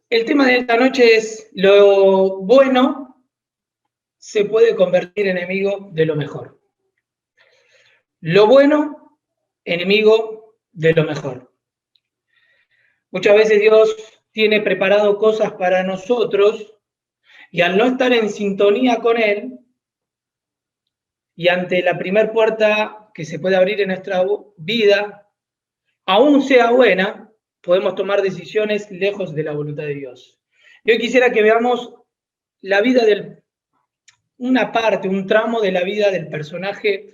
El tema de esta noche es: lo bueno se puede convertir en enemigo de lo mejor. Lo bueno, enemigo de lo mejor. Muchas veces Dios tiene preparado cosas para nosotros y al no estar en sintonía con Él y ante la primer puerta que se puede abrir en nuestra vida, aún sea buena, podemos tomar decisiones lejos de la voluntad de Dios. Yo quisiera que veamos la vida una parte, un tramo de la vida del personaje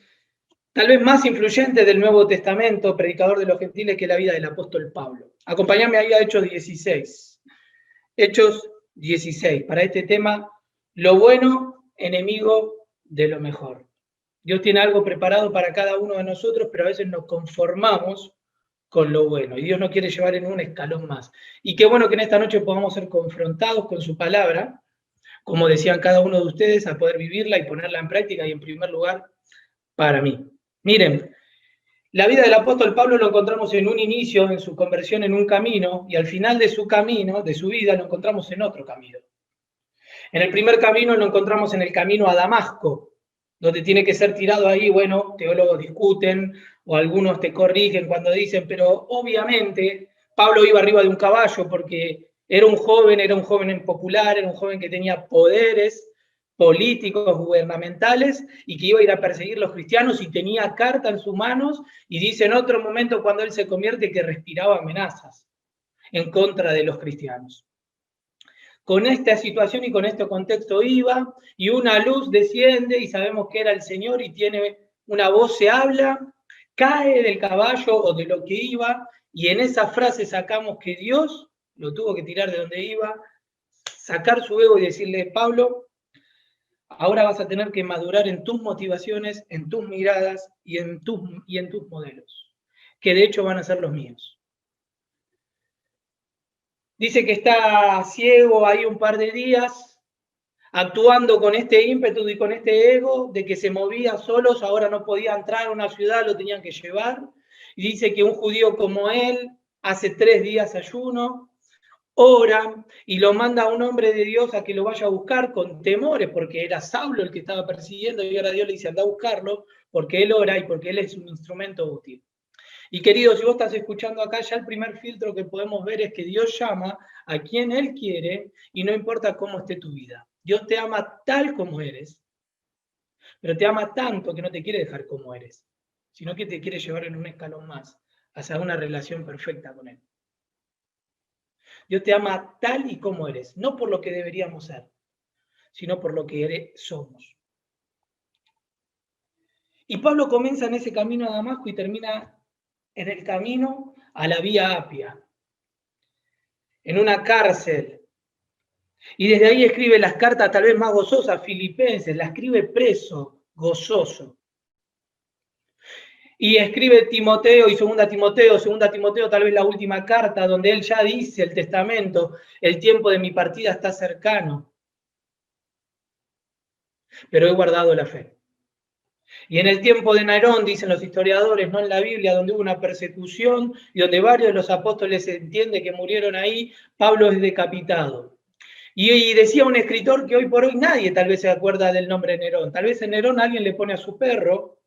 tal vez más influyente del Nuevo Testamento, predicador de los gentiles, que es la vida del apóstol Pablo. Acompáñame ahí a Hechos 16. Hechos 16, para este tema: lo bueno, enemigo de lo mejor. Dios tiene algo preparado para cada uno de nosotros, pero a veces nos conformamos con lo bueno, y Dios nos quiere llevar en un escalón más. Y qué bueno que en esta noche podamos ser confrontados con su palabra, como decían cada uno de ustedes, a poder vivirla y ponerla en práctica, y en primer lugar, para mí. Miren, la vida del apóstol Pablo lo encontramos en un inicio, en su conversión, en un camino, y al final de su camino, de su vida, lo encontramos en otro camino. En el primer camino lo encontramos en el camino a Damasco, donde tiene que ser tirado ahí. Bueno, teólogos discuten o algunos te corrigen cuando dicen, pero obviamente Pablo iba arriba de un caballo porque era un joven popular, era un joven que tenía poderes políticos, gubernamentales, y que iba a ir a perseguir a los cristianos, y tenía carta en sus manos, y dice en otro momento cuando él se convierte que respiraba amenazas en contra de los cristianos. Con esta situación y con este contexto iba, y una luz desciende y sabemos que era el Señor, y tiene una voz, se habla, cae del caballo o de lo que iba, y en esa frase sacamos que Dios lo tuvo que tirar de donde iba, sacar su ego y decirle: Pablo, ahora vas a tener que madurar en tus motivaciones, en tus miradas y en tus modelos, que de hecho van a ser los míos. Dice que está ciego ahí un par de días, actuando con este ímpetu y con este ego de que se movía solos, ahora no podía entrar a una ciudad, lo tenían que llevar. Y dice que un judío como él hace 3 días ayuno, ora y lo manda a un hombre de Dios a que lo vaya a buscar con temores, porque era Saulo el que estaba persiguiendo, y ahora Dios le dice: anda a buscarlo, porque él ora y porque él es un instrumento útil. Y querido, si vos estás escuchando acá, ya el primer filtro que podemos ver es que Dios llama a quien Él quiere, y no importa cómo esté tu vida. Dios te ama tal como eres, pero te ama tanto que no te quiere dejar como eres, sino que te quiere llevar en un escalón más, hacia una relación perfecta con Él. Dios te ama tal y como eres, no por lo que deberíamos ser, sino por lo que somos. Y Pablo comienza en ese camino a Damasco y termina en el camino a la Vía Apia, en una cárcel. Y desde ahí escribe las cartas tal vez más gozosas, Filipenses, la escribe preso, gozoso. Y escribe Timoteo y segunda Timoteo, tal vez la última carta, donde él ya dice el testamento: el tiempo de mi partida está cercano, pero he guardado la fe. Y en el tiempo de Nerón, dicen los historiadores, no en la Biblia, donde hubo una persecución y donde varios de los apóstoles se entiende que murieron ahí, Pablo es decapitado. Y decía un escritor que hoy por hoy nadie tal vez se acuerda del nombre de Nerón. Tal vez en Nerón alguien le pone a su perro,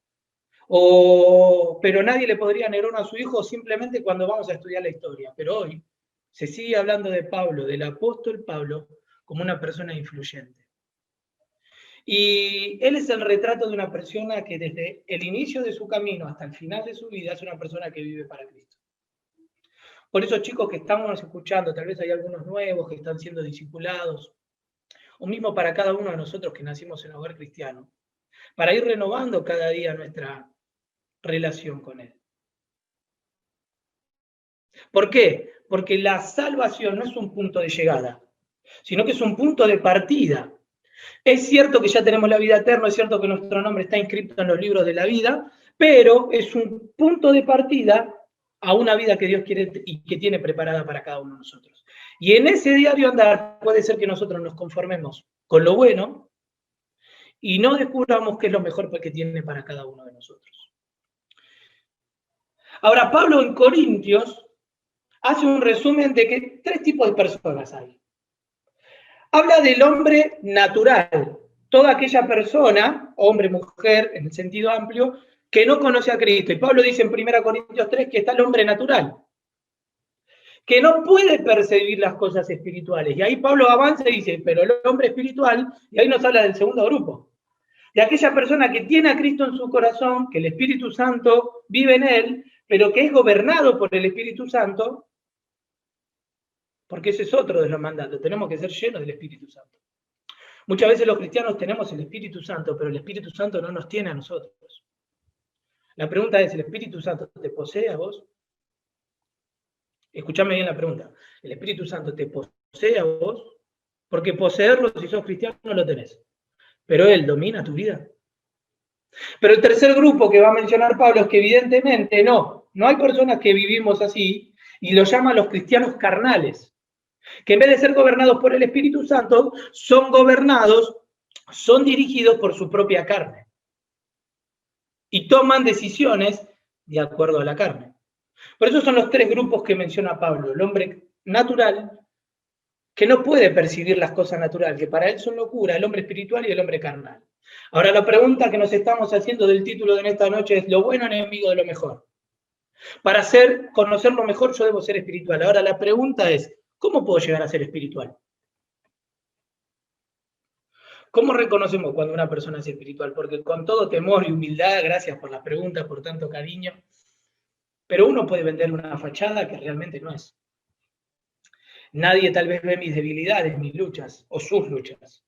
pero nadie le podría Nerón a su hijo simplemente cuando vamos a estudiar la historia. Pero hoy se sigue hablando de Pablo, del apóstol Pablo, como una persona influyente. Y él es el retrato de una persona que desde el inicio de su camino hasta el final de su vida es una persona que vive para Cristo. Por eso, chicos que estamos escuchando, tal vez hay algunos nuevos que están siendo discipulados, o mismo para cada uno de nosotros que nacimos en hogar cristiano, para ir renovando cada día nuestra relación con Él. ¿Por qué? Porque la salvación no es un punto de llegada, sino que es un punto de partida. Es cierto que ya tenemos la vida eterna, es cierto que nuestro nombre está inscrito en los libros de la vida, pero es un punto de partida a una vida que Dios quiere y que tiene preparada para cada uno de nosotros. Y en ese diario andar puede ser que nosotros nos conformemos con lo bueno y no descubramos qué es lo mejor que tiene para cada uno de nosotros. Ahora, Pablo en Corintios hace un resumen de que 3 tipos de personas hay. Habla del hombre natural, toda aquella persona, hombre, mujer, en el sentido amplio, que no conoce a Cristo. Y Pablo dice en 1 Corintios 3 que está el hombre natural, que no puede percibir las cosas espirituales. Y ahí Pablo avanza y dice, pero el hombre espiritual, y ahí nos habla del segundo grupo, de aquella persona que tiene a Cristo en su corazón, que el Espíritu Santo vive en él, pero que es gobernado por el Espíritu Santo, porque ese es otro de los mandatos, tenemos que ser llenos del Espíritu Santo. Muchas veces los cristianos tenemos el Espíritu Santo, pero el Espíritu Santo no nos tiene a nosotros. La pregunta es, ¿el Espíritu Santo te posee a vos? Escuchame bien la pregunta. ¿El Espíritu Santo te posee a vos? Porque poseerlo, si sos cristiano, no lo tenés. Pero Él domina tu vida. Pero el tercer grupo que va a mencionar Pablo es que evidentemente no hay personas que vivimos así, y lo llaman los cristianos carnales, que en vez de ser gobernados por el Espíritu Santo, son dirigidos por su propia carne. Y toman decisiones de acuerdo a la carne. Por eso son los 3 grupos que menciona Pablo. El hombre natural, que no puede percibir las cosas naturales, que para él son locura, el hombre espiritual y el hombre carnal. Ahora la pregunta que nos estamos haciendo del título de esta noche es: ¿lo bueno enemigo de lo mejor? Para conocer lo mejor yo debo ser espiritual. Ahora la pregunta es, ¿cómo puedo llegar a ser espiritual? ¿Cómo reconocemos cuando una persona es espiritual? Porque con todo temor y humildad, gracias por las preguntas, por tanto cariño, pero uno puede vender una fachada que realmente no es. Nadie tal vez ve mis debilidades, mis luchas o sus luchas.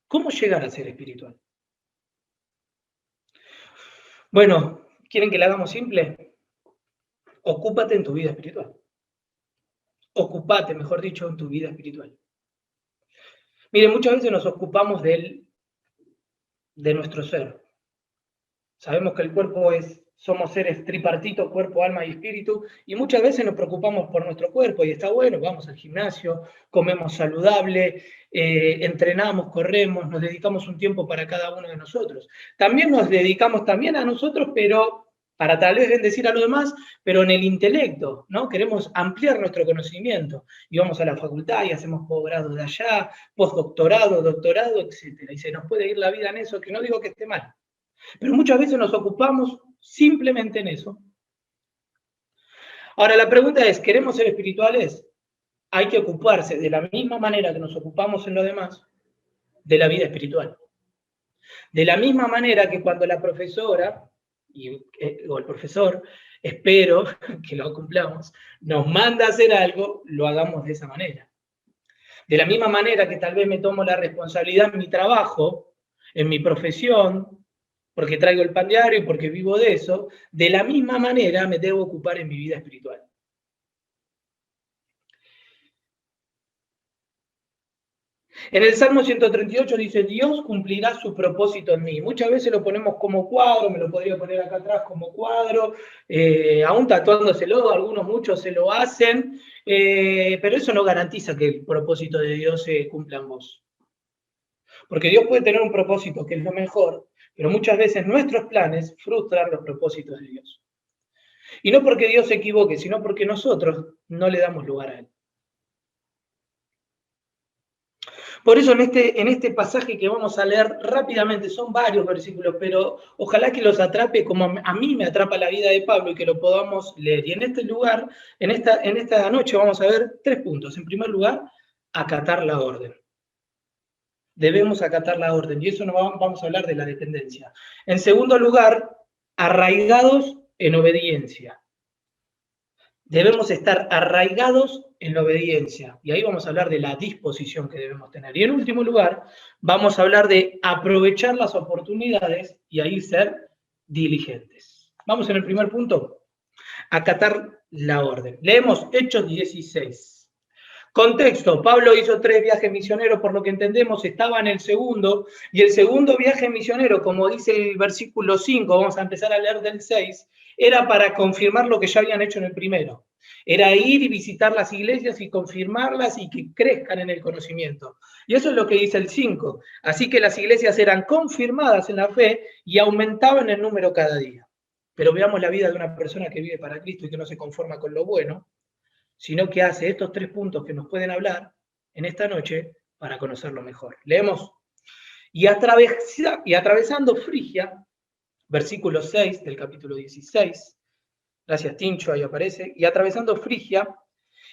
¿Cómo llegar a ser espiritual? Bueno, ¿quieren que la hagamos simple? Ocúpate en tu vida espiritual. Ocúpate, mejor dicho, en tu vida espiritual. Miren, muchas veces nos ocupamos de nuestro ser. Sabemos que el cuerpo somos seres tripartitos, cuerpo, alma y espíritu, y muchas veces nos preocupamos por nuestro cuerpo, y está bueno, vamos al gimnasio, comemos saludable, entrenamos, corremos, nos dedicamos un tiempo para cada uno de nosotros. También nos dedicamos a nosotros, pero para tal vez bendecir a los demás, pero en el intelecto, ¿no? Queremos ampliar nuestro conocimiento, y vamos a la facultad y hacemos posgrado de allá, postdoctorado, doctorado, etc. Y se nos puede ir la vida en eso, que no digo que esté mal. Pero muchas veces nos ocupamos simplemente en eso. Ahora, la pregunta es, ¿queremos ser espirituales? Hay que ocuparse de la misma manera que nos ocupamos en lo demás, de la vida espiritual. De la misma manera que cuando la profesora o el profesor, espero que lo cumplamos, nos manda a hacer algo, lo hagamos de esa manera. De la misma manera que tal vez me tomo la responsabilidad en mi trabajo, en mi profesión, porque traigo el pan diario y porque vivo de eso, de la misma manera me debo ocupar en mi vida espiritual. En el Salmo 138 dice, Dios cumplirá su propósito en mí. Muchas veces lo ponemos como cuadro, me lo podría poner acá atrás como cuadro, aún tatuándoselo, muchos se lo hacen, pero eso no garantiza que el propósito de Dios se cumpla en vos. Porque Dios puede tener un propósito que es lo mejor, pero muchas veces nuestros planes frustran los propósitos de Dios. Y no porque Dios se equivoque, sino porque nosotros no le damos lugar a Él. Por eso en este pasaje que vamos a leer rápidamente, son varios versículos, pero ojalá que los atrape como a mí me atrapa la vida de Pablo y que lo podamos leer. Y en este lugar, en esta noche vamos a ver 3 puntos. En primer lugar, acatar la orden. Debemos acatar la orden, y eso no vamos a hablar de la dependencia. En segundo lugar, arraigados en obediencia. Debemos estar arraigados en la obediencia, y ahí vamos a hablar de la disposición que debemos tener. Y en último lugar, vamos a hablar de aprovechar las oportunidades y ahí ser diligentes. Vamos en el primer punto, acatar la orden. Leemos Hechos 16. Contexto, Pablo hizo 3 viajes misioneros, por lo que entendemos, estaba en el segundo, y el segundo viaje misionero, como dice el versículo 5, vamos a empezar a leer del 6, era para confirmar lo que ya habían hecho en el primero. Era ir y visitar las iglesias y confirmarlas y que crezcan en el conocimiento. Y eso es lo que dice el 5. Así que las iglesias eran confirmadas en la fe y aumentaban en número cada día. Pero veamos la vida de una persona que vive para Cristo y que no se conforma con lo bueno, sino que hace estos 3 puntos que nos pueden hablar en esta noche para conocerlo mejor. Leemos. Y atravesando Frigia, versículo 6 del capítulo 16, gracias Tincho, ahí aparece, y atravesando Frigia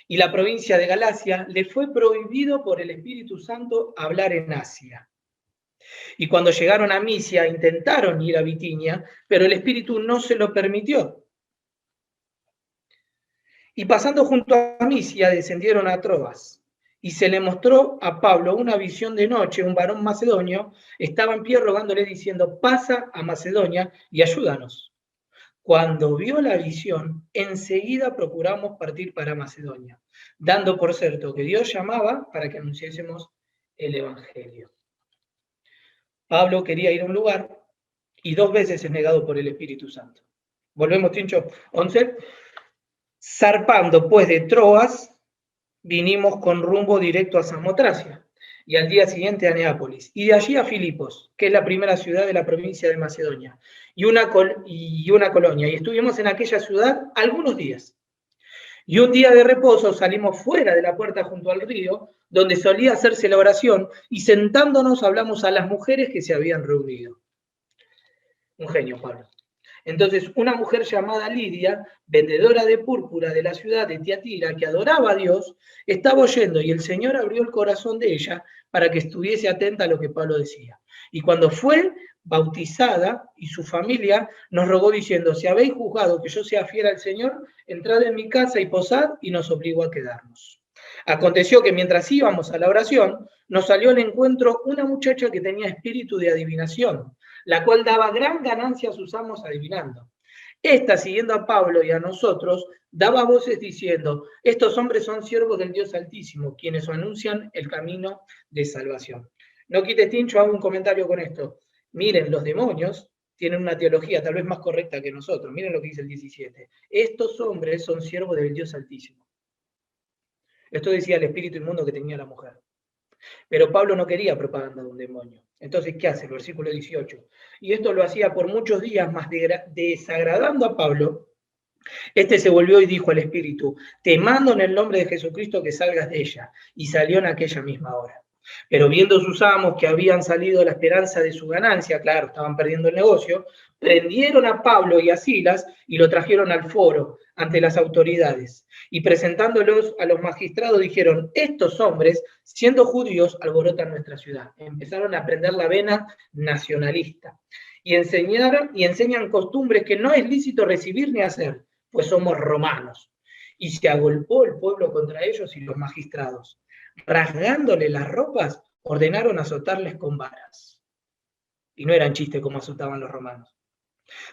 y la provincia de Galacia, le fue prohibido por el Espíritu Santo hablar en Asia. Y cuando llegaron a Misia, intentaron ir a Bitinia, pero el Espíritu no se lo permitió. Y pasando junto a Misia, descendieron a Troas. Y se le mostró a Pablo una visión de noche, un varón macedonio estaba en pie rogándole diciendo, pasa a Macedonia y ayúdanos. Cuando vio la visión, enseguida procuramos partir para Macedonia, dando por cierto que Dios llamaba para que anunciásemos el Evangelio. Pablo quería ir a un lugar y 2 veces es negado por el Espíritu Santo. Volvemos, Tincho, 11. Zarpando pues de Troas, vinimos con rumbo directo a Samotracia y al día siguiente a Neápolis, y de allí a Filipos, que es la primera ciudad de la provincia de Macedonia, y una colonia, y estuvimos en aquella ciudad algunos días. Y un día de reposo salimos fuera de la puerta junto al río, donde solía hacerse la oración, y sentándonos hablamos a las mujeres que se habían reunido. Un genio, Pablo. Entonces, una mujer llamada Lidia, vendedora de púrpura de la ciudad de Tiatira, que adoraba a Dios, estaba oyendo y el Señor abrió el corazón de ella para que estuviese atenta a lo que Pablo decía. Y cuando fue bautizada y su familia nos rogó diciendo, si habéis juzgado que yo sea fiel al Señor, entrad en mi casa y posad, y nos obligó a quedarnos. Aconteció que mientras íbamos a la oración, nos salió al encuentro una muchacha que tenía espíritu de adivinación, la cual daba gran ganancia a sus amos adivinando. Esta, siguiendo a Pablo y a nosotros, daba voces diciendo, estos hombres son siervos del Dios Altísimo, quienes anuncian el camino de salvación. No quites, Tincho, hago un comentario con esto. Miren, los demonios tienen una teología tal vez más correcta que nosotros. Miren lo que dice el 17. Estos hombres son siervos del Dios Altísimo. Esto decía el espíritu inmundo que tenía la mujer. Pero Pablo no quería propaganda de un demonio. Entonces, ¿qué hace? El versículo 18. Y esto lo hacía por muchos días, más desagradando a Pablo. Este se volvió y dijo al espíritu, te mando en el nombre de Jesucristo que salgas de ella. Y salió en aquella misma hora. Pero viendo sus amos que habían salido la esperanza de su ganancia, claro, estaban perdiendo el negocio, prendieron a Pablo y a Silas y lo trajeron al foro ante las autoridades. Y presentándolos a los magistrados dijeron, estos hombres, siendo judíos, alborotan nuestra ciudad. Empezaron a prender la vena nacionalista. Y enseñan costumbres que no es lícito recibir ni hacer, pues somos romanos. Y se agolpó el pueblo contra ellos y los magistrados. Rasgándole las ropas, ordenaron azotarles con varas. Y no eran chistes como azotaban los romanos.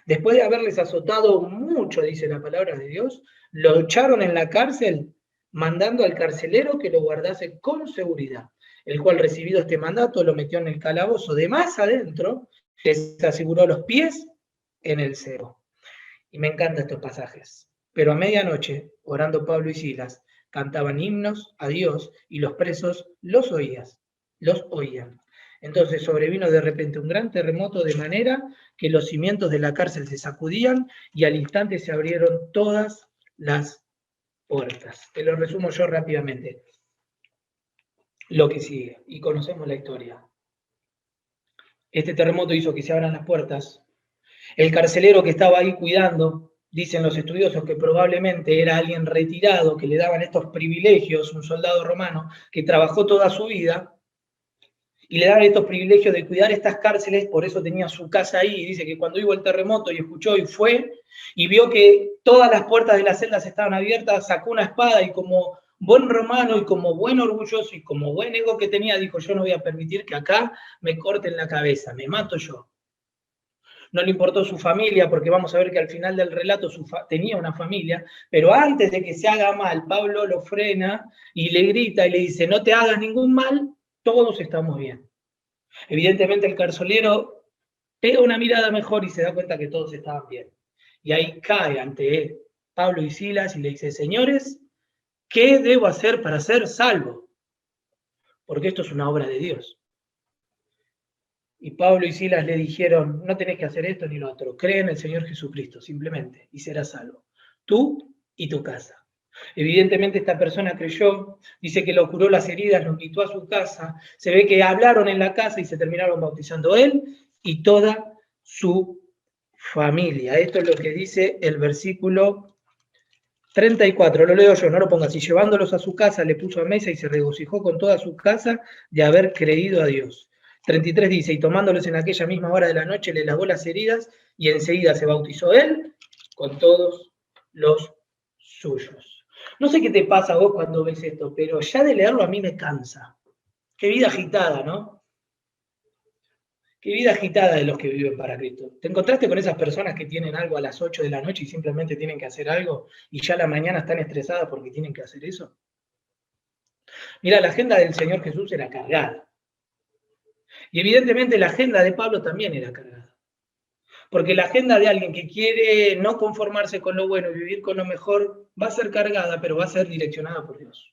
Después de haberles azotado mucho, dice la palabra de Dios, lo echaron en la cárcel, mandando al carcelero que lo guardase con seguridad, el cual, recibido este mandato, lo metió en el calabozo de más adentro, les aseguró los pies en el cebo. Y me encantan estos pasajes. Pero a medianoche, orando Pablo y Silas, cantaban himnos a Dios y los presos los oían. Entonces sobrevino de repente un gran terremoto de manera que los cimientos de la cárcel se sacudían y al instante se abrieron todas las puertas. Te lo resumo yo rápidamente. Lo que sigue, y conocemos la historia. Este terremoto hizo que se abran las puertas. El carcelero que estaba ahí cuidando, dicen los estudiosos que probablemente era alguien retirado, que le daban estos privilegios, un soldado romano que trabajó toda su vida, y le daban estos privilegios de cuidar estas cárceles, por eso tenía su casa ahí, y dice que cuando hubo el terremoto y escuchó y fue, y vio que todas las puertas de las celdas estaban abiertas, sacó una espada y como buen romano y como buen orgulloso y como buen ego que tenía, dijo, yo no voy a permitir que acá me corten la cabeza, me mato yo. No le importó su familia, porque vamos a ver que al final del relato tenía una familia, pero antes de que se haga mal, Pablo lo frena y le grita y le dice, no te hagas ningún mal, todos estamos bien. Evidentemente el carcelero pega una mirada mejor y se da cuenta que todos estaban bien. Y ahí cae ante él Pablo y Silas y le dice, señores, ¿qué debo hacer para ser salvo? Porque esto es una obra de Dios. Y Pablo y Silas le dijeron, no tenés que hacer esto ni lo otro, cree en el Señor Jesucristo simplemente y serás salvo, tú y tu casa. Evidentemente esta persona creyó, dice que lo curó las heridas, lo invitó a su casa, se ve que hablaron en la casa y se terminaron bautizando él y toda su familia. Esto es lo que dice el versículo 34, lo leo yo, no lo pongas. Y llevándolos a su casa, le puso a mesa y se regocijó con toda su casa de haber creído a Dios. 33 dice, y tomándolos en aquella misma hora de la noche, le lavó las heridas y enseguida se bautizó él con todos los suyos. No sé qué te pasa a vos cuando ves esto, pero ya de leerlo a mí me cansa. Qué vida agitada, ¿no? Qué vida agitada de los que viven para Cristo. ¿Te encontraste con esas personas que tienen algo a las 8 de la noche y simplemente tienen que hacer algo y ya a la mañana están estresadas porque tienen que hacer eso? Mira, la agenda del Señor Jesús era cargada. Y evidentemente la agenda de Pablo también era cargada. Porque la agenda de alguien que quiere no conformarse con lo bueno y vivir con lo mejor va a ser cargada, pero va a ser direccionada por Dios.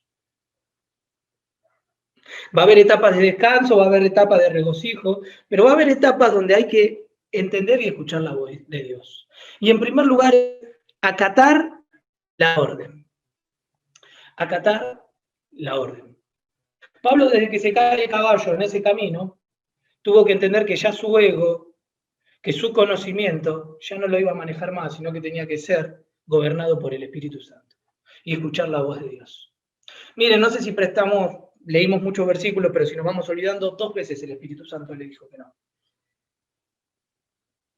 Va a haber etapas de descanso, va a haber etapas de regocijo, pero va a haber etapas donde hay que entender y escuchar la voz de Dios. Y en primer lugar, acatar la orden. Acatar la orden. Pablo, desde que se cae de caballo en ese camino, tuvo que entender que ya su ego, que su conocimiento, ya no lo iba a manejar más, sino que tenía que ser gobernado por el Espíritu Santo y escuchar la voz de Dios. Miren, no sé si leímos muchos versículos, pero si nos vamos olvidando, 2 veces el Espíritu Santo le dijo que no.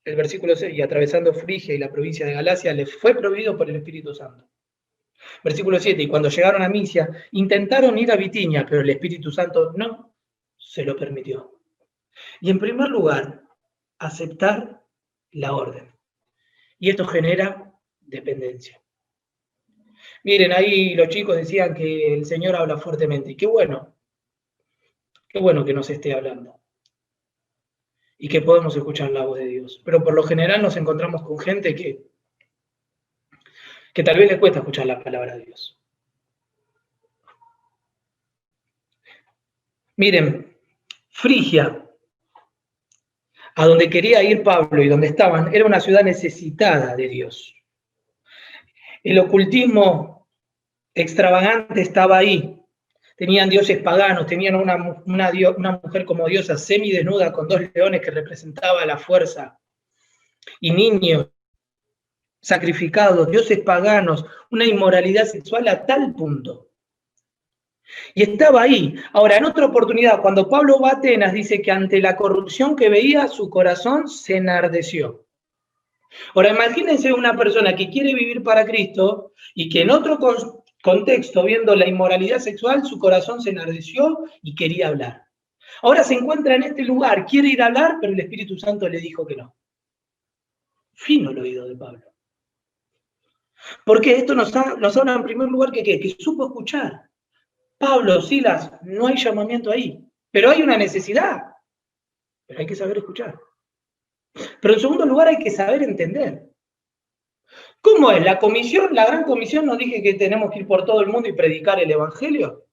El versículo 6, y atravesando Frigia y la provincia de Galacia, les fue prohibido por el Espíritu Santo. Versículo 7, y cuando llegaron a Misia, intentaron ir a Bitinia, pero el Espíritu Santo no se lo permitió. Y en primer lugar, aceptar la orden. Y esto genera dependencia. Miren, ahí los chicos decían que el Señor habla fuertemente, y qué bueno que nos esté hablando. Y que podemos escuchar la voz de Dios. Pero por lo general nos encontramos con gente que tal vez le cuesta escuchar la palabra de Dios. Miren, Frigia, a donde quería ir Pablo y donde estaban, era una ciudad necesitada de Dios. El ocultismo extravagante estaba ahí. Tenían dioses paganos, tenían una mujer como diosa semidesnuda con 2 leones que representaba la fuerza, y niños sacrificados, dioses paganos, una inmoralidad sexual a tal punto. Y estaba ahí. Ahora, en otra oportunidad, cuando Pablo va a Atenas, dice que ante la corrupción que veía, su corazón se enardeció. Ahora, imagínense una persona que quiere vivir para Cristo y que en otro contexto, viendo la inmoralidad sexual, su corazón se enardeció y quería hablar. Ahora se encuentra en este lugar, quiere ir a hablar, pero el Espíritu Santo le dijo que no. Fino el oído de Pablo. Porque esto nos habla en primer lugar que supo escuchar. Pablo, Silas, no hay llamamiento ahí, pero hay una necesidad, pero hay que saber escuchar. Pero en segundo lugar hay que saber entender. ¿Cómo es? La gran comisión nos dice que tenemos que ir por todo el mundo y predicar el evangelio.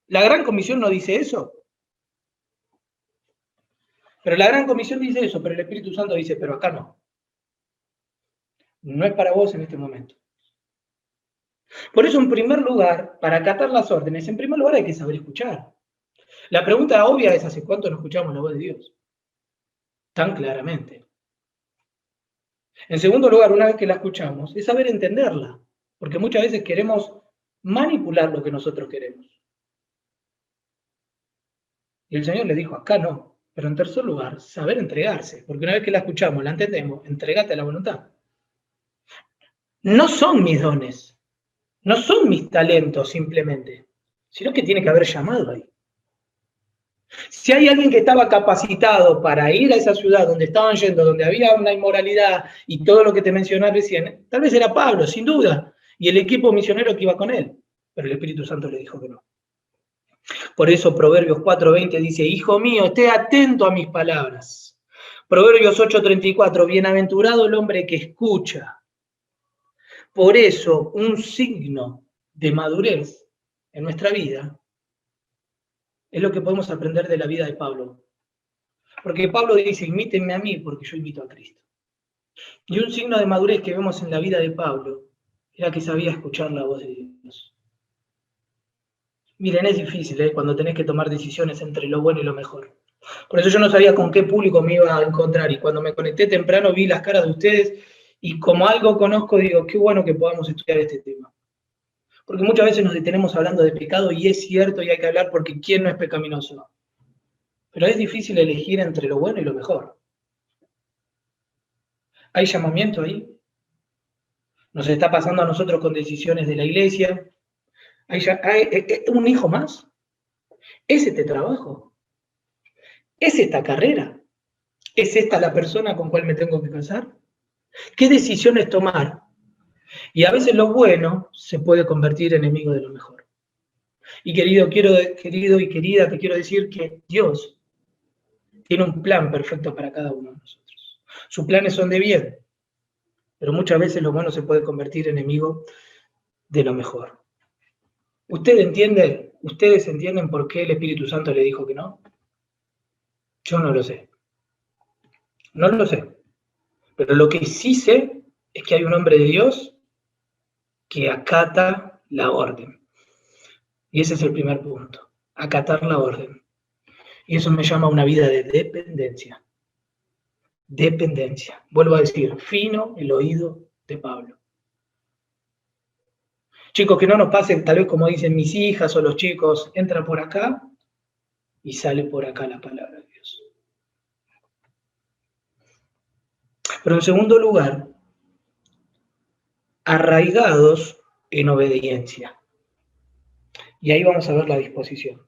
La gran comisión no dice eso. Pero la gran comisión dice eso, pero el Espíritu Santo dice, pero acá no. No es para vos en este momento. Por eso, en primer lugar, para acatar las órdenes, en primer lugar hay que saber escuchar. La pregunta obvia es, ¿hace cuánto no escuchamos la voz de Dios? Tan claramente. En segundo lugar, una vez que la escuchamos, es saber entenderla, porque muchas veces queremos manipular lo que nosotros queremos. Y el Señor le dijo, acá no. Pero en tercer lugar, saber entregarse, porque una vez que la escuchamos, la entendemos, entregate a la voluntad. No son mis dones, no son mis talentos simplemente, sino que tiene que haber llamado ahí. Si hay alguien que estaba capacitado para ir a esa ciudad donde estaban yendo, donde había una inmoralidad y todo lo que te mencioné recién, tal vez era Pablo, sin duda, y el equipo misionero que iba con él, pero el Espíritu Santo le dijo que no. Por eso Proverbios 4:20 dice, hijo mío, esté atento a mis palabras. Proverbios 8:34, bienaventurado el hombre que escucha. Por eso, un signo de madurez en nuestra vida es lo que podemos aprender de la vida de Pablo. Porque Pablo dice, imítenme a mí porque yo imito a Cristo. Y un signo de madurez que vemos en la vida de Pablo era que sabía escuchar la voz de Dios. Miren, es difícil, cuando tenés que tomar decisiones entre lo bueno y lo mejor. Por eso yo no sabía con qué público me iba a encontrar, y cuando me conecté temprano vi las caras de ustedes, y como algo conozco, digo, qué bueno que podamos estudiar este tema. Porque muchas veces nos detenemos hablando de pecado, y es cierto, y hay que hablar porque ¿quién no es pecaminoso? Pero es difícil elegir entre lo bueno y lo mejor. ¿Hay llamamiento ahí? ¿Nos está pasando a nosotros con decisiones de la iglesia? ¿Hay un hijo más? ¿Es este trabajo? ¿Es esta carrera? ¿Es esta la persona con cual me tengo que casar? ¿Qué decisiones tomar? Y a veces lo bueno se puede convertir en enemigo de lo mejor. Y querido y querida, te quiero decir que Dios tiene un plan perfecto para cada uno de nosotros. Sus planes son de bien, pero muchas veces lo bueno se puede convertir en enemigo de lo mejor. ¿Ustedes entienden por qué el Espíritu Santo le dijo que no? Yo no lo sé. No lo sé. Pero lo que sí sé es que hay un hombre de Dios que acata la orden. Y ese es el primer punto, acatar la orden. Y eso me llama a una vida de dependencia. Dependencia. Vuelvo a decir, fino el oído de Pablo. Chicos, que no nos pasen, tal vez como dicen mis hijas o los chicos, entra por acá y sale por acá la palabra de Dios. Pero en segundo lugar, arraigados en obediencia. Y ahí vamos a ver la disposición.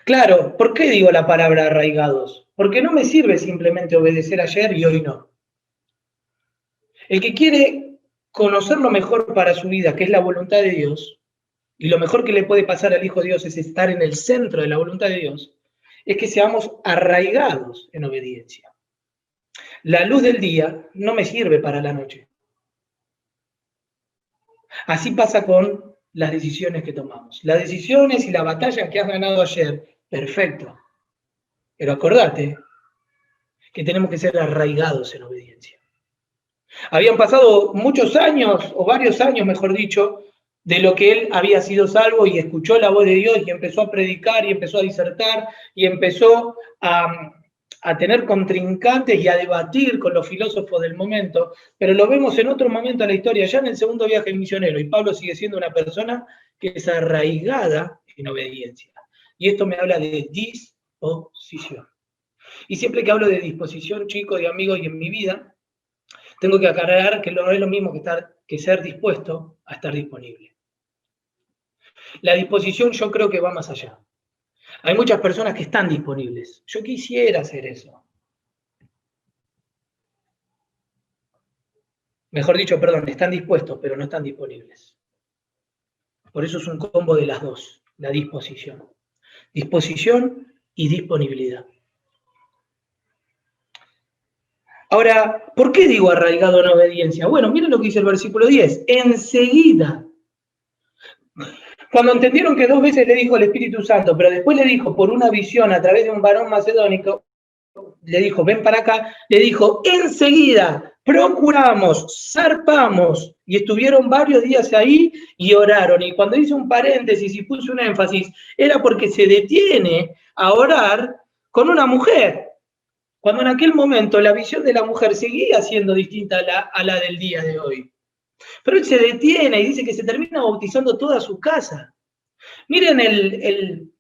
Claro, ¿por qué digo la palabra arraigados? Porque no me sirve simplemente obedecer ayer y hoy no. El que quiere conocer lo mejor para su vida, que es la voluntad de Dios, y lo mejor que le puede pasar al Hijo de Dios es estar en el centro de la voluntad de Dios, es que seamos arraigados en obediencia. La luz del día no me sirve para la noche. Así pasa con las decisiones que tomamos. Las decisiones y la batalla que has ganado ayer, perfecto. Pero acordate que tenemos que ser arraigados en obediencia. Habían pasado muchos años, o varios años, mejor dicho, de lo que él había sido salvo y escuchó la voz de Dios y empezó a predicar y empezó a disertar y empezó a tener contrincantes y a debatir con los filósofos del momento, pero lo vemos en otro momento de la historia, ya en el segundo viaje misionero, y Pablo sigue siendo una persona que es arraigada en obediencia. Y esto me habla de disposición. Y siempre que hablo de disposición, chicos y amigos, y en mi vida, tengo que aclarar que no es lo mismo que ser dispuesto a estar disponible. La disposición yo creo que va más allá. Hay muchas personas que están disponibles. Yo quisiera hacer eso. Mejor dicho, perdón, están dispuestos, pero no están disponibles. Por eso es un combo de las dos, la disposición. Disposición y disponibilidad. Ahora, ¿por qué digo arraigado en obediencia? Bueno, miren lo que dice el versículo 10. Enseguida. Cuando entendieron que 2 veces le dijo el Espíritu Santo, pero después le dijo por una visión a través de un varón macedónico, le dijo, ven para acá, le dijo, enseguida, procuramos, zarpamos, y estuvieron varios días ahí y oraron. Y cuando hice un paréntesis y puse un énfasis, era porque se detiene a orar con una mujer, cuando en aquel momento la visión de la mujer seguía siendo distinta a la del día de hoy. Pero él se detiene y dice que se termina bautizando toda su casa. Miren el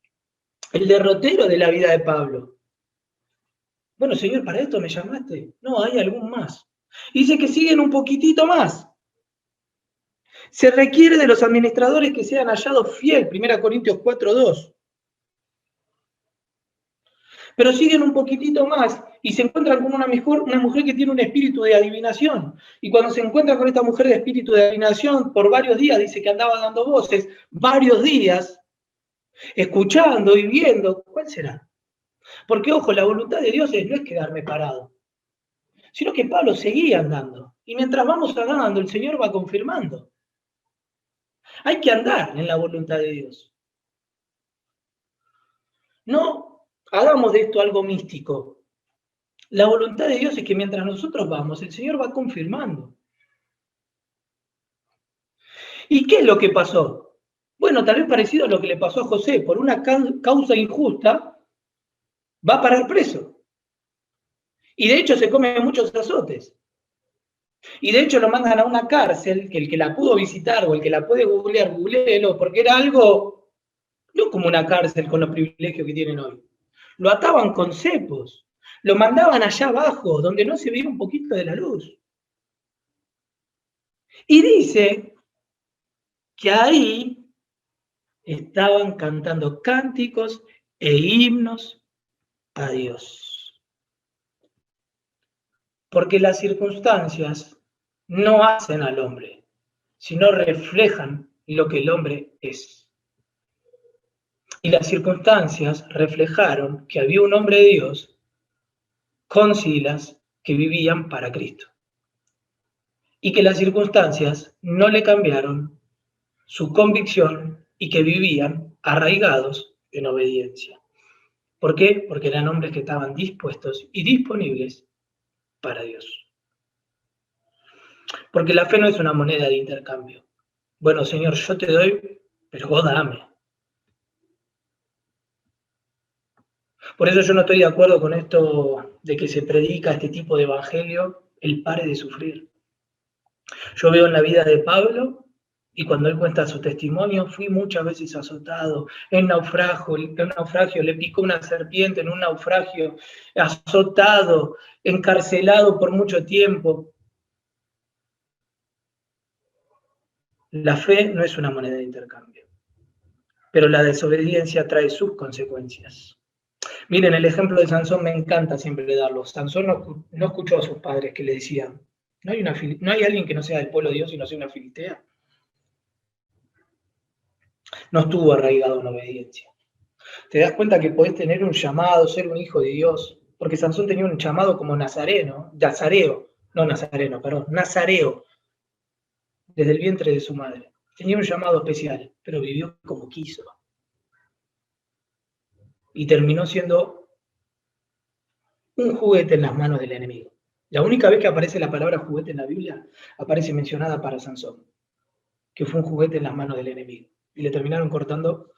derrotero de la vida de Pablo. Bueno, Señor, ¿para esto me llamaste? No, hay algún más. Y dice que siguen un poquitito más. Se requiere de los administradores que sean hallados fiel, 1 Corintios 4:2. Pero siguen un poquitito más y se encuentran con una mujer que tiene un espíritu de adivinación. Y cuando se encuentra con esta mujer de espíritu de adivinación, por varios días, dice que andaba dando voces, varios días, escuchando y viendo, ¿cuál será? Porque, ojo, la voluntad de Dios no es quedarme parado, sino que Pablo seguía andando. Y mientras vamos andando, el Señor va confirmando. Hay que andar en la voluntad de Dios. No Hagamos de esto algo místico. La voluntad de Dios es que mientras nosotros vamos, el Señor va confirmando. ¿Y qué es lo que pasó? Bueno, tal vez parecido a lo que le pasó a José. Por una causa injusta, va a parar preso. Y de hecho se come muchos azotes. Y de hecho lo mandan a una cárcel, que el que la pudo visitar o el que la puede googlear, googleelo, porque era algo, no como una cárcel con los privilegios que tienen hoy. Lo ataban con cepos, lo mandaban allá abajo, donde no se veía un poquito de la luz. Y dice que ahí estaban cantando cánticos e himnos a Dios. Porque las circunstancias no hacen al hombre, sino reflejan lo que el hombre es. Y las circunstancias reflejaron que había un hombre de Dios con Silas que vivían para Cristo. Y que las circunstancias no le cambiaron su convicción y que vivían arraigados en obediencia. ¿Por qué? Porque eran hombres que estaban dispuestos y disponibles para Dios. Porque la fe no es una moneda de intercambio. Bueno, Señor, yo te doy, pero vos dame. Por eso yo no estoy de acuerdo con esto de que se predica este tipo de evangelio, el pare de sufrir. Yo veo en la vida de Pablo, y cuando él cuenta su testimonio, fui muchas veces azotado, en naufragio, le picó una serpiente, en un naufragio, azotado, encarcelado por mucho tiempo. La fe no es una moneda de intercambio, pero la desobediencia trae sus consecuencias. Miren, el ejemplo de Sansón me encanta siempre darlo. Sansón no escuchó a sus padres que le decían, no hay alguien que no sea del pueblo de Dios y no sea una filistea. No estuvo arraigado en obediencia. Te das cuenta que podés tener un llamado, ser un hijo de Dios, porque Sansón tenía un llamado como nazareo, desde el vientre de su madre. Tenía un llamado especial, pero vivió como quiso. Y terminó siendo un juguete en las manos del enemigo. La única vez que aparece la palabra juguete en la Biblia, aparece mencionada para Sansón, que fue un juguete en las manos del enemigo. Y le terminaron cortando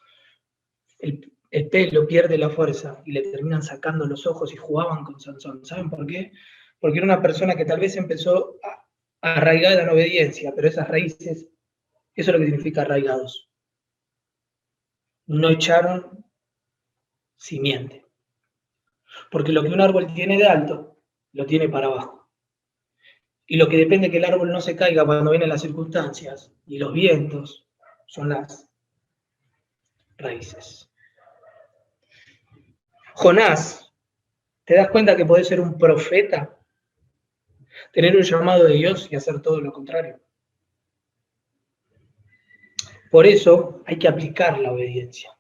el pelo, pierde la fuerza, y le terminan sacando los ojos y jugaban con Sansón. ¿Saben por qué? Porque era una persona que tal vez empezó arraigada en obediencia, pero esas raíces, eso es lo que significa arraigados. No echaron simiente. Porque lo que un árbol tiene de alto, lo tiene para abajo. Y lo que depende que el árbol no se caiga cuando vienen las circunstancias y los vientos, son las raíces. Jonás, ¿te das cuenta que podés ser un profeta? Tener un llamado de Dios y hacer todo lo contrario. Por eso hay que aplicar la obediencia.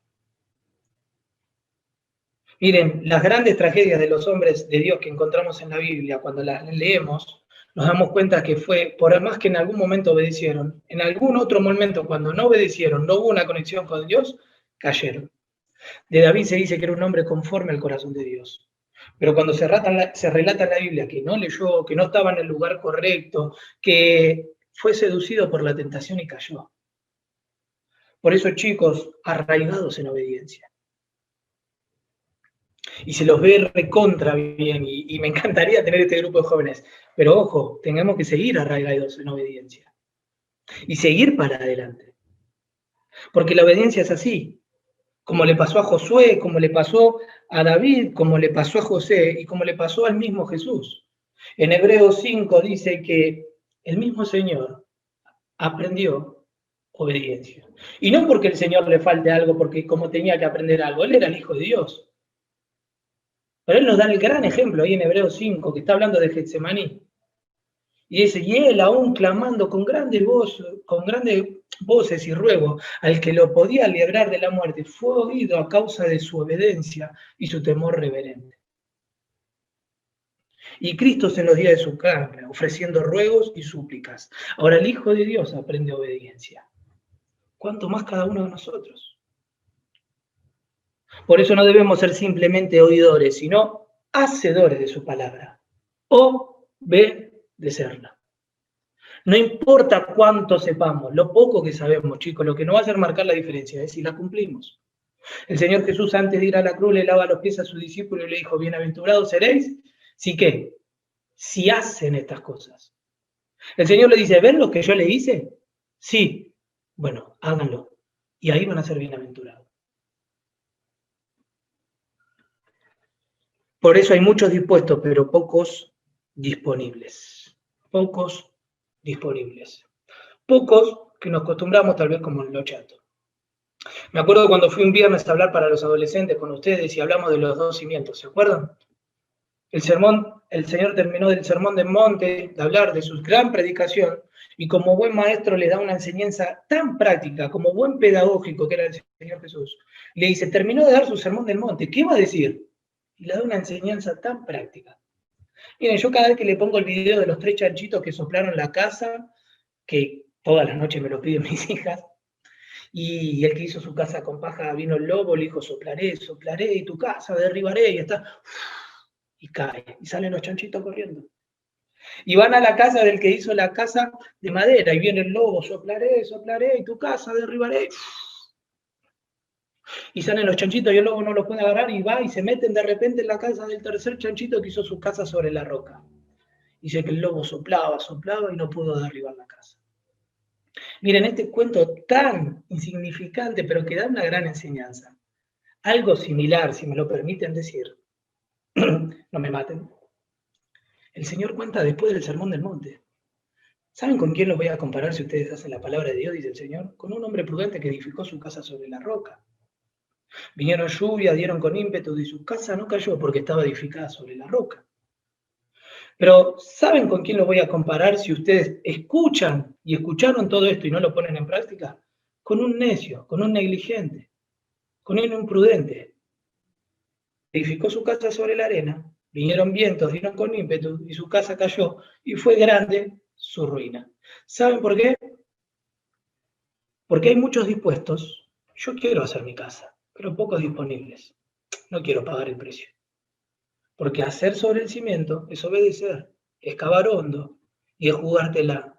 Miren, las grandes tragedias de los hombres de Dios que encontramos en la Biblia, cuando las leemos, nos damos cuenta que fue, por más que en algún momento obedecieron, en algún otro momento cuando no obedecieron, no hubo una conexión con Dios, cayeron. De David se dice que era un hombre conforme al corazón de Dios. Pero cuando se relata en la Biblia que no leyó, que no estaba en el lugar correcto, que fue seducido por la tentación y cayó. Por eso, chicos, arraigados en obediencia. Y se los ve recontra bien, y me encantaría tener este grupo de jóvenes. Pero ojo, tenemos que seguir arraigados en obediencia. Y seguir para adelante. Porque la obediencia es así. Como le pasó a Josué, como le pasó a David, como le pasó a José y como le pasó al mismo Jesús. En Hebreos 5 dice que el mismo Señor aprendió obediencia. Y no porque el Señor le falte algo, porque como tenía que aprender algo, Él era el Hijo de Dios. Pero Él nos da el gran ejemplo ahí en Hebreos 5, que está hablando de Getsemaní. Y dice, y Él aún clamando con grandes voces y ruego al que lo podía librar de la muerte, fue oído a causa de su obediencia y su temor reverente. Y Cristo en los días de su carne, ofreciendo ruegos y súplicas. Ahora el Hijo de Dios aprende obediencia. ¿Cuánto más cada uno de nosotros? Por eso no debemos ser simplemente oidores, sino hacedores de su palabra. Obedecerla. No importa cuánto sepamos, lo poco que sabemos, chicos, lo que nos va a hacer marcar la diferencia es si la cumplimos. El Señor Jesús, antes de ir a la cruz, le lava los pies a sus discípulos y le dijo, bienaventurados seréis, si qué, si hacen estas cosas. El Señor le dice, ¿ven lo que yo le hice? Sí, bueno, háganlo. Y ahí van a ser bienaventurados. Por eso hay muchos dispuestos, pero pocos disponibles. Pocos disponibles. Pocos que nos acostumbramos tal vez como en lo chato. Me acuerdo cuando fui un viernes a hablar para los adolescentes con ustedes y hablamos de los 2 cimientos, ¿se acuerdan? El Señor terminó del sermón del monte, de hablar de su gran predicación, y como buen maestro le da una enseñanza tan práctica, como buen pedagógico que era el Señor Jesús. Le dice, terminó de dar su sermón del monte, ¿qué va a decir? Y le da una enseñanza tan práctica. Miren, yo cada vez que le pongo el video de los 3 chanchitos que soplaron la casa, que todas las noches me lo piden mis hijas, y el que hizo su casa con paja vino el lobo, le dijo, soplaré, soplaré, y tu casa derribaré, y está, y cae, y salen los chanchitos corriendo. Y van a la casa del que hizo la casa de madera, y viene el lobo, soplaré, soplaré, y tu casa derribaré. Y salen los chanchitos y el lobo no los puede agarrar, y va y se meten de repente en la casa del tercer chanchito que hizo su casa sobre la roca. Dice que el lobo soplaba, soplaba y no pudo derribar la casa. Miren, este cuento tan insignificante, pero que da una gran enseñanza. Algo similar, si me lo permiten decir, no me maten. El Señor cuenta después del Sermón del Monte. ¿Saben con quién lo voy a comparar si ustedes hacen la palabra de Dios, dice el Señor? Con un hombre prudente que edificó su casa sobre la roca. Vinieron lluvia, dieron con ímpetu y su casa no cayó porque estaba edificada sobre la roca. Pero ¿saben con quién lo voy a comparar si ustedes escuchan y escucharon todo esto y no lo ponen en práctica? Con un necio, con un negligente, con un imprudente. Edificó su casa sobre la arena, vinieron vientos, dieron con ímpetu y su casa cayó y fue grande su ruina. ¿Saben por qué? Porque hay muchos dispuestos. Yo quiero hacer mi casa, pero pocos disponibles. No quiero pagar el precio. Porque hacer sobre el cimiento es obedecer, es cavar hondo y es jugártela.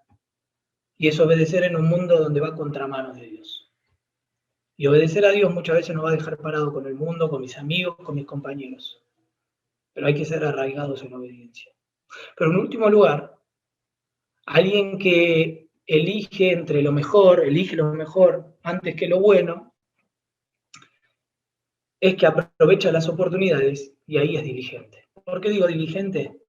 Y es obedecer en un mundo donde va contra manos de Dios. Y obedecer a Dios muchas veces nos va a dejar parado con el mundo, con mis amigos, con mis compañeros. Pero hay que ser arraigados en obediencia. Pero en último lugar, alguien que elige lo mejor antes que lo bueno, es que aprovecha las oportunidades y ahí es diligente. ¿Por qué digo diligente?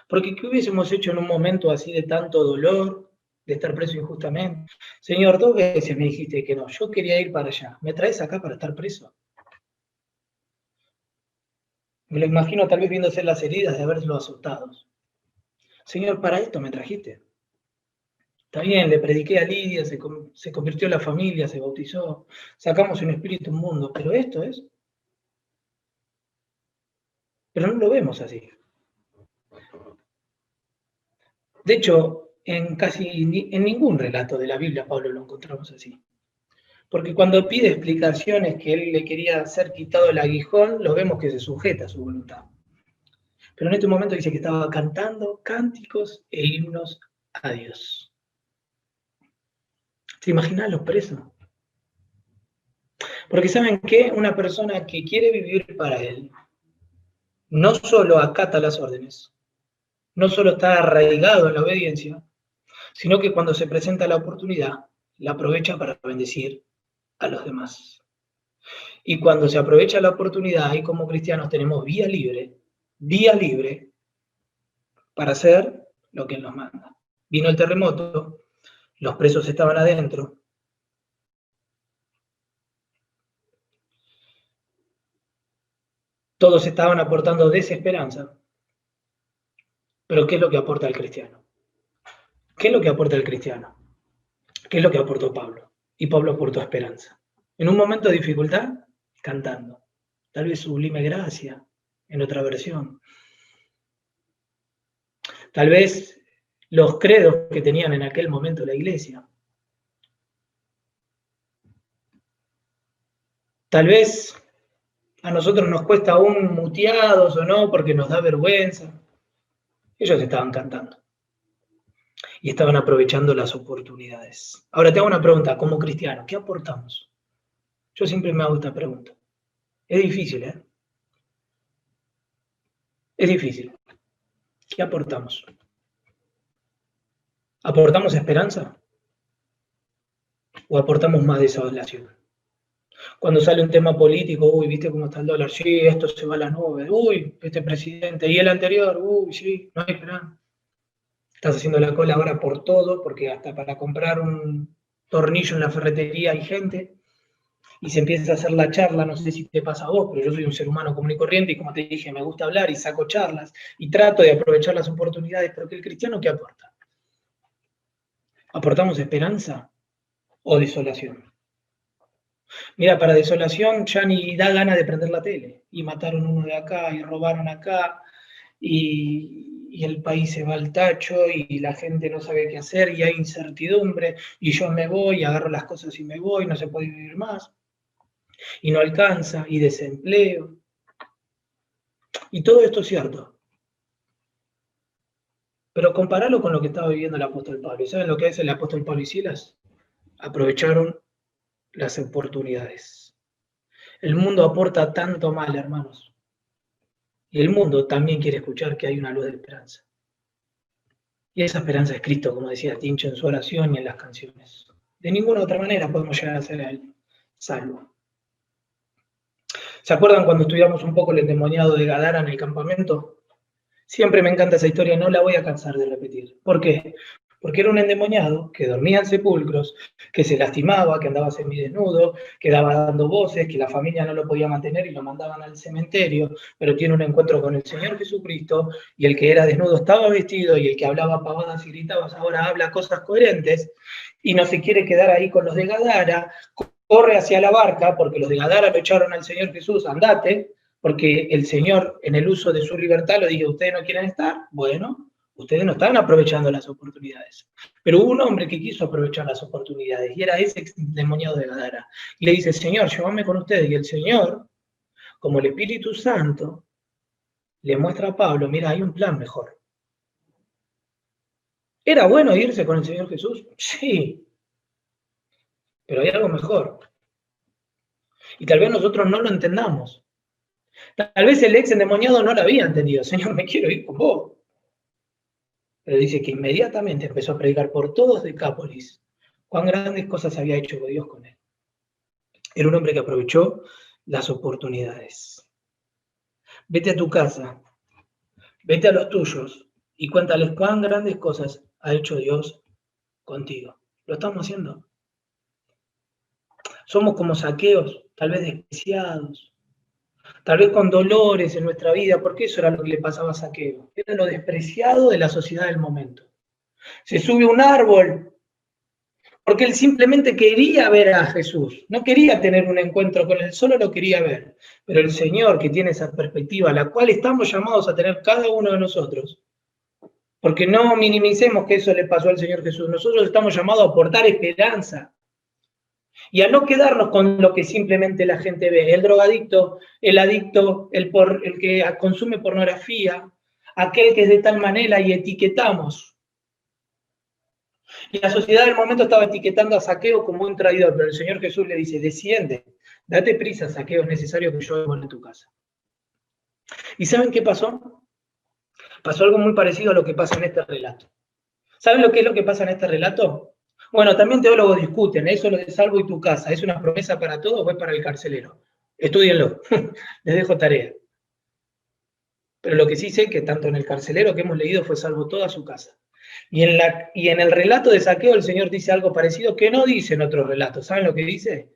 Porque ¿qué hubiésemos hecho en un momento así de tanto dolor, de estar preso injustamente? Señor, 2 veces me dijiste que no, yo quería ir para allá. ¿Me traes acá para estar preso? Me lo imagino tal vez viéndose las heridas de haberlo azotado. Señor, para esto me trajiste. Está bien, le prediqué a Lidia, se convirtió en la familia, se bautizó, sacamos un espíritu inmundo, pero esto es. Pero no lo vemos así. De hecho, en ningún relato de la Biblia Pablo lo encontramos así. Porque cuando pide explicaciones que él le quería hacer quitado el aguijón, lo vemos que se sujeta a su voluntad. Pero en este momento dice que estaba cantando cánticos e himnos a Dios. ¿Se imaginan los presos? Porque ¿saben qué? Una persona que quiere vivir para él, no solo acata las órdenes, no solo está arraigado en la obediencia, sino que cuando se presenta la oportunidad, la aprovecha para bendecir a los demás. Y cuando se aprovecha la oportunidad, ahí como cristianos tenemos vía libre para hacer lo que Él nos manda. Vino el terremoto, los presos estaban adentro. Todos estaban aportando desesperanza. Pero ¿qué es lo que aporta el cristiano? ¿Qué es lo que aporta el cristiano? ¿Qué es lo que aportó Pablo? Y Pablo aportó esperanza. En un momento de dificultad, cantando. Tal vez sublime gracia, en otra versión. Tal vez los credos que tenían en aquel momento la iglesia. Tal vez A nosotros nos cuesta aún muteados o no, porque nos da vergüenza. Ellos estaban cantando y estaban aprovechando las oportunidades. Ahora te hago una pregunta, como cristiano, ¿qué aportamos? Yo siempre me hago esta pregunta. Es difícil, ¿eh? Es difícil. ¿Qué aportamos? ¿Aportamos esperanza? ¿O aportamos más desolación? Cuando sale un tema político, uy, ¿viste cómo está el dólar? Sí, esto se va a la nube. Uy, este presidente. Y el anterior, uy, sí, no hay esperanza. Estás haciendo la cola ahora por todo, porque hasta para comprar un tornillo en la ferretería hay gente. Y se empieza a hacer la charla, no sé si te pasa a vos, pero yo soy un ser humano común y corriente y como te dije, me gusta hablar y saco charlas y trato de aprovechar las oportunidades, pero que el cristiano, ¿qué aporta? ¿Aportamos esperanza o desolación? Mira, para desolación ya ni da gana de prender la tele. Y mataron uno de acá, y robaron acá, y el país se va al tacho, y la gente no sabe qué hacer, y hay incertidumbre, y yo me voy, agarro las cosas y me voy, no se puede vivir más, y no alcanza, y desempleo. Y todo esto es cierto. Pero compararlo con lo que estaba viviendo el apóstol Pablo. ¿Y saben lo que es el apóstol Pablo y Silas? Aprovecharon las oportunidades. El mundo aporta tanto mal, hermanos. Y el mundo también quiere escuchar que hay una luz de esperanza. Y esa esperanza es Cristo, como decía Tincho en su oración y en las canciones. De ninguna otra manera podemos llegar a ser a Él salvo. ¿Se acuerdan cuando estudiamos un poco el endemoniado de Gadara en el campamento? Siempre me encanta esa historia, no la voy a cansar de repetir. ¿Por qué? Porque era un endemoniado que dormía en sepulcros, que se lastimaba, que andaba semidesnudo, que daba dando voces, que la familia no lo podía mantener y lo mandaban al cementerio, pero tiene un encuentro con el Señor Jesucristo y el que era desnudo estaba vestido y el que hablaba pavadas y gritaba ahora habla cosas coherentes y no se quiere quedar ahí con los de Gadara, corre hacia la barca porque los de Gadara lo echaron al Señor Jesús, andate, porque el Señor en el uso de su libertad lo dijo, ustedes no quieren estar, bueno, ustedes no estaban aprovechando las oportunidades. Pero hubo un hombre que quiso aprovechar las oportunidades y era ese endemoniado de Gadara. Y le dice, Señor, llévame con ustedes. Y el Señor, como el Espíritu Santo, le muestra a Pablo, mira, hay un plan mejor. ¿Era bueno irse con el Señor Jesús? Sí, pero hay algo mejor. Y tal vez nosotros no lo entendamos. Tal vez el ex endemoniado no lo había entendido. Señor, me quiero ir con vos. Pero dice que inmediatamente empezó a predicar por todos Decápolis cuán grandes cosas había hecho Dios con él. Era un hombre que aprovechó las oportunidades. Vete a tu casa, vete a los tuyos y cuéntales cuán grandes cosas ha hecho Dios contigo. Lo estamos haciendo. Somos como saqueos, tal vez despreciados, tal vez con dolores en nuestra vida, porque eso era lo que le pasaba a Saqueo. Era lo despreciado de la sociedad del momento. Se sube a un árbol porque él simplemente quería ver a Jesús, no quería tener un encuentro con él, solo lo quería ver. Pero el Señor, que tiene esa perspectiva, la cual estamos llamados a tener cada uno de nosotros, porque no minimicemos que eso le pasó al Señor Jesús, nosotros estamos llamados a aportar esperanza y a no quedarnos con lo que simplemente la gente ve. El drogadicto, el adicto, el que consume pornografía, aquel que es de tal manera y etiquetamos. Y la sociedad del momento estaba etiquetando a Saqueo como un traidor, pero el Señor Jesús le dice, desciende, date prisa, Saqueo, es necesario que yo vuelva en tu casa. ¿Y saben qué pasó? Pasó algo muy parecido a lo que pasa en este relato. ¿Saben lo que es lo que pasa en este relato? Bueno, también teólogos discuten, eso lo de salvo y tu casa, ¿es una promesa para todos o es para el carcelero? Estúdienlo, les dejo tarea. Pero lo que sí sé que tanto en el carcelero que hemos leído fue salvo toda su casa. Y en el relato de Saqueo el Señor dice algo parecido que no dice en otros relatos. ¿Saben lo que dice?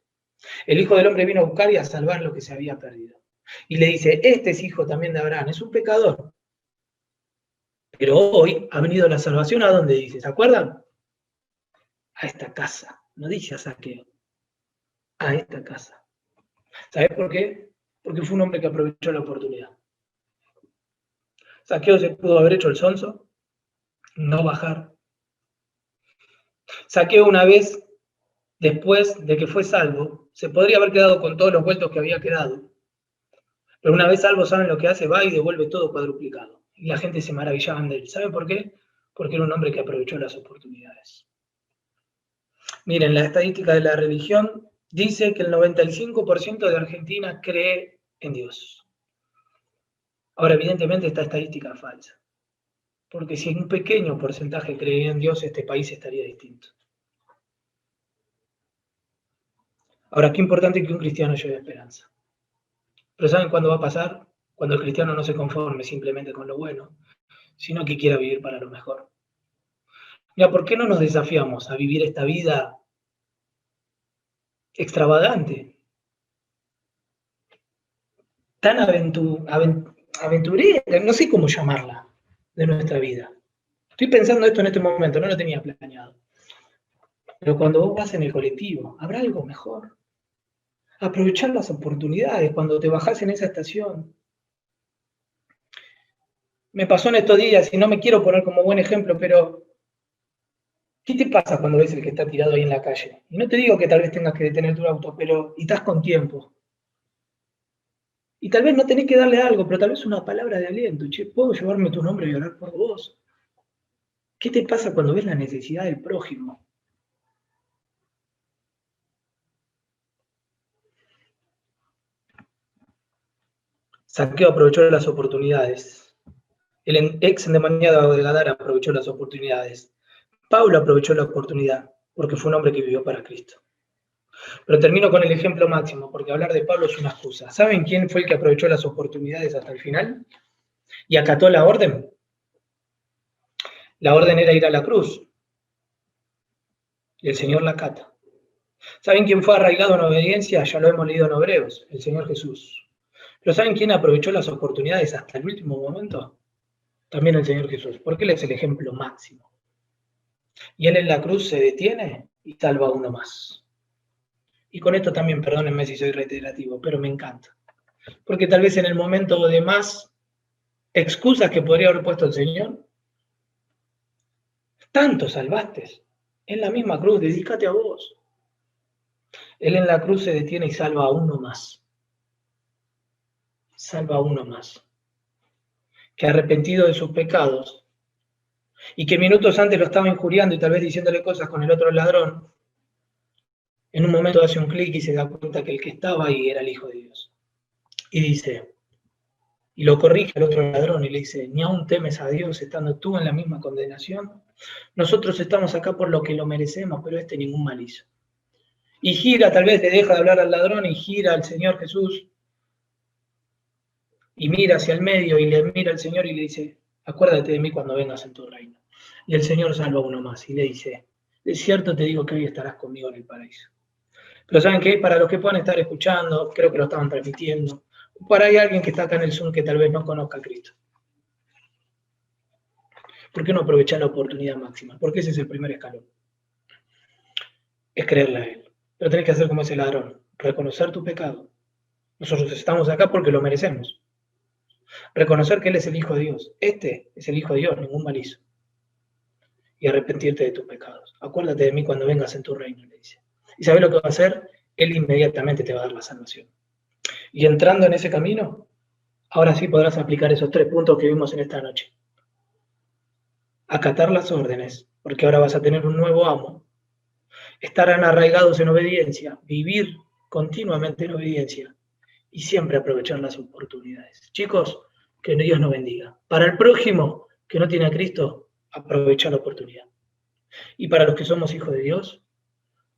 El Hijo del Hombre vino a buscar y a salvar lo que se había perdido. Y le dice, este es hijo también de Abraham, es un pecador. Pero hoy ha venido la salvación, ¿a dónde dice? ¿Se acuerdan? A esta casa. No dice a Saqueo. A esta casa. ¿Sabes por qué? Porque fue un hombre que aprovechó la oportunidad. Saqueo se pudo haber hecho el sonso, no bajar. Saqueo una vez, después de que fue salvo, se podría haber quedado con todos los vueltos que había quedado. Pero una vez salvo, ¿saben lo que hace? Va y devuelve todo cuadruplicado. Y la gente se maravillaba de él. ¿Saben por qué? Porque era un hombre que aprovechó las oportunidades. Miren, la estadística de la religión dice que el 95% de Argentina cree en Dios. Ahora, evidentemente, esta estadística es falsa. Porque si un pequeño porcentaje creía en Dios, este país estaría distinto. Ahora, qué importante que un cristiano lleve esperanza. Pero ¿saben cuándo va a pasar? Cuando el cristiano no se conforme simplemente con lo bueno, sino que quiera vivir para lo mejor. Mira, ¿por qué no nos desafiamos a vivir esta vida extravagante, tan aventurera, no sé cómo llamarla, de nuestra vida? Estoy pensando esto en este momento, no lo tenía planeado. Pero cuando vos vas en el colectivo, ¿habrá algo mejor? Aprovechar las oportunidades cuando te bajás en esa estación. Me pasó en estos días, y no me quiero poner como buen ejemplo, pero ¿qué te pasa cuando ves el que está tirado ahí en la calle? Y no te digo que tal vez tengas que detener tu auto, pero y estás con tiempo. Y tal vez no tenés que darle algo, pero tal vez una palabra de aliento. Che, ¿puedo llevarme tu nombre y orar por vos? ¿Qué te pasa cuando ves la necesidad del prójimo? Saqueo aprovechó las oportunidades. El ex endemoniado de Gadara aprovechó las oportunidades. Pablo aprovechó la oportunidad porque fue un hombre que vivió para Cristo. Pero termino con el ejemplo máximo, porque hablar de Pablo es una excusa. ¿Saben quién fue el que aprovechó las oportunidades hasta el final? Y acató la orden. La orden era ir a la cruz. Y el Señor la acata. ¿Saben quién fue arraigado en obediencia? Ya lo hemos leído en Hebreos, el Señor Jesús. Pero ¿saben quién aprovechó las oportunidades hasta el último momento? También el Señor Jesús, porque Él es el ejemplo máximo. Y Él en la cruz se detiene y salva a uno más. Y con esto también, perdónenme si soy reiterativo, pero me encanta. Porque tal vez en el momento de más excusas que podría haber puesto el Señor, tanto salvaste. En la misma cruz, dedícate a vos. Él en la cruz se detiene y salva a uno más. Salva a uno más. Que arrepentido de sus pecados y que minutos antes lo estaba injuriando y tal vez diciéndole cosas con el otro ladrón, en un momento hace un clic y se da cuenta que el que estaba ahí era el Hijo de Dios. Y dice, y lo corrige al otro ladrón y le dice, ni aún temes a Dios estando tú en la misma condenación. Nosotros estamos acá por lo que lo merecemos, pero este ningún mal hizo. Y gira, tal vez le deja de hablar al ladrón y gira al Señor Jesús y mira hacia el medio y le mira al Señor y le dice, acuérdate de mí cuando vengas en tu reino. Y el Señor salva a uno más y le dice, de cierto te digo que hoy estarás conmigo en el paraíso. Pero ¿saben qué? Para los que puedan estar escuchando, creo que lo estaban transmitiendo, para hay alguien que está acá en el Zoom que tal vez no conozca a Cristo. ¿Por qué no aprovechar la oportunidad máxima? Porque ese es el primer escalón. Es creerle a Él. Pero tenés que hacer como ese ladrón, reconocer tu pecado. Nosotros estamos acá porque lo merecemos. Reconocer que Él es el Hijo de Dios. Este es el Hijo de Dios, ningún mal hizo. Y arrepentirte de tus pecados. Acuérdate de mí cuando vengas en tu reino, le dice. ¿Y sabes lo que va a hacer? Él inmediatamente te va a dar la salvación. Y entrando en ese camino, ahora sí podrás aplicar esos 3 puntos que vimos en esta noche. Acatar las órdenes, porque ahora vas a tener un nuevo amo. Estarán arraigados en obediencia, vivir continuamente en obediencia y siempre aprovechar las oportunidades. Chicos, que Dios nos bendiga. Para el prójimo que no tiene a Cristo, aprovecha la oportunidad. Y para los que somos hijos de Dios,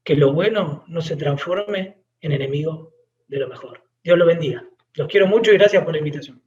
que lo bueno no se transforme en enemigo de lo mejor. Dios lo bendiga. Los quiero mucho y gracias por la invitación.